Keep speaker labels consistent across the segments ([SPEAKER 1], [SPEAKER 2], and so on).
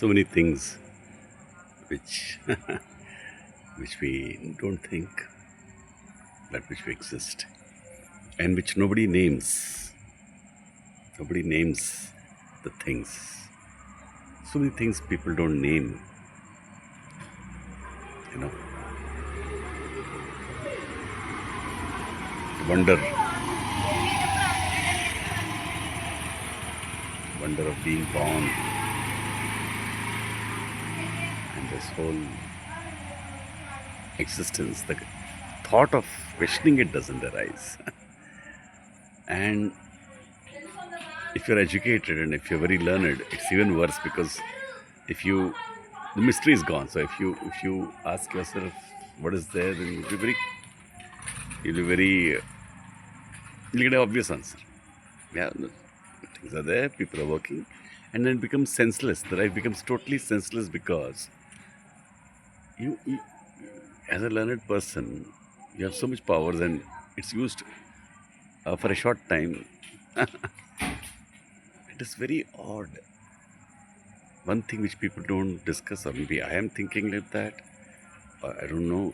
[SPEAKER 1] So many things which which we don't think, but which we exist, and which nobody names. Nobody names the things. So many things people don't name. You know, wonder, wonder of being born, and this whole existence. The thought of questioning it doesn't arise. And if you're educated and if you're very learned, it's even worse because if you the mystery is gone. So if you ask yourself what is there, then you'll get an obvious answer. Yeah, no, things are there, people are working, and then it becomes senseless. The life becomes totally senseless because you as a learned person, you have so much powers and it's used for a short time. It is very odd. One thing which people don't discuss, or maybe I am thinking like that, I don't know,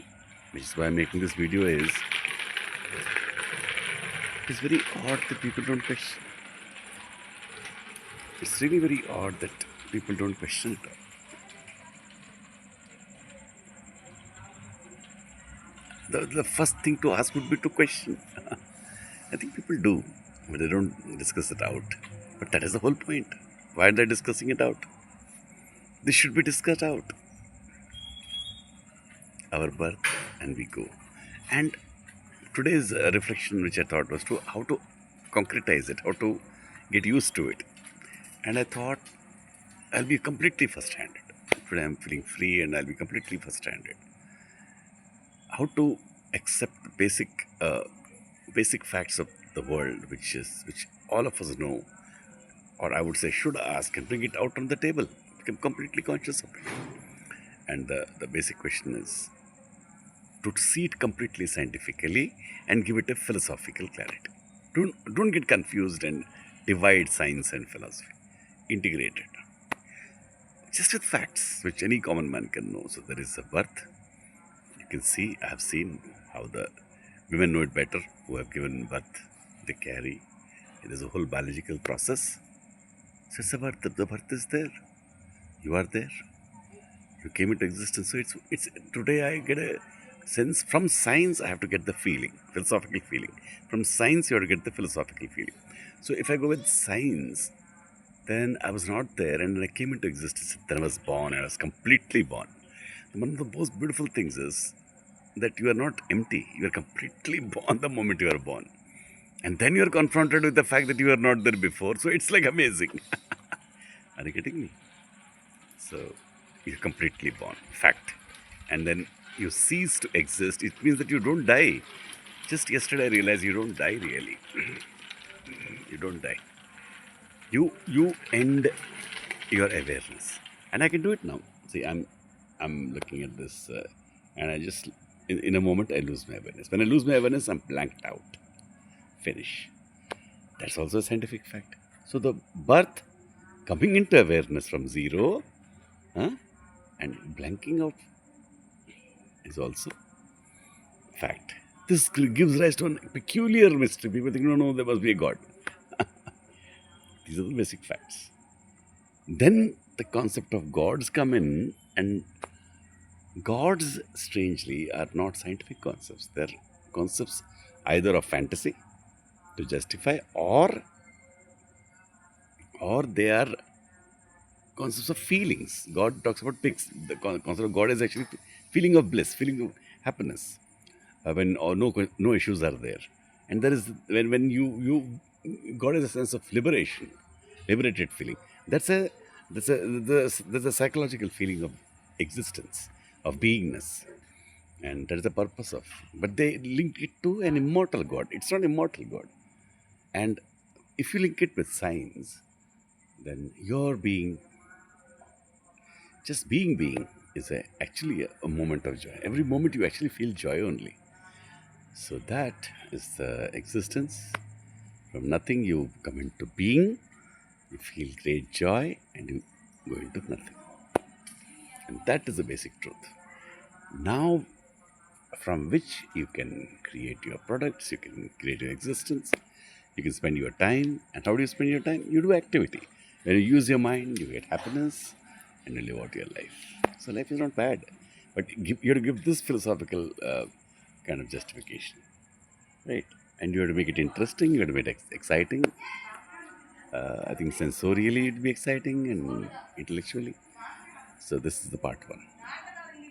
[SPEAKER 1] which is why I'm making this video, is it is very odd that people don't question. It's really very odd that people don't question it. The first thing to ask would be to question. I think people do, but they don't discuss it out. But that is the whole point. Why are they discussing it out? This should be discussed out. Our birth and we go. And today's reflection, which I thought was to how to concretize it, how to get used to it. And I thought I'll be completely first-handed. Today I'm feeling free and I'll be completely first-handed. How to accept basic facts of the world, which all of us know, or I would say should ask, and bring it out on the table. Become completely conscious of it. And the basic question is to see it completely scientifically and give it a philosophical clarity. Don't get confused and divide science and philosophy. Integrate it. Just with facts, which any common man can know. So there is a birth. You can see, I have seen how the women know it better who have given birth. They carry. It is a whole biological process. So it's a birth. The birth is there. You are there. You came into existence. So it's today I get a sense from science. I have to get the feeling, philosophical feeling. From science, you have to get the philosophical feeling. So if I go with science, then I was not there, and when I came into existence, then I was born, and I was completely born. And one of the most beautiful things is that you are not empty. You are completely born the moment you are born. And then you are confronted with the fact that you are not there before. So it's like amazing. Are you getting me? So you're completely born. Fact. And then you cease to exist. It means that you don't die. Just yesterday I realized you don't die really. You don't die. You end your awareness. And I can do it now. See, I'm looking at this and I just in a moment I lose my awareness. When I lose my awareness, I'm blanked out. Finish. That's also a scientific fact. So the birth, coming into awareness from zero, huh, and blanking out is also fact. This gives rise to a peculiar mystery. People think, no, there must be a God. These are the basic facts. Then the concept of gods come in, and gods, strangely, are not scientific concepts. They're concepts either of fantasy to justify, or they are concepts of feelings. God talks about pigs. The concept of God is actually feeling of bliss, feeling of happiness, when or no issues are there. And there is when you God is a sense of liberation, liberated feeling. That's a there's a psychological feeling of existence, of beingness, and that is the purpose of. But they link it to an immortal God. It's not immortal God. And if you link it with science, then your being, just being is actually a moment of joy. Every moment you actually feel joy only. So that is the existence. From nothing you come into being, you feel great joy, and you go into nothing. That is the basic truth. Now, from which you can create your products, you can create your existence, you can spend your time. And how do you spend your time? You do activity. When you use your mind, you get happiness and you live out your life. So life is not bad. But you have to give this philosophical kind of justification, right? And you have to make it interesting, you have to make it exciting. I think sensorially it will be exciting and intellectually. So this is the part one.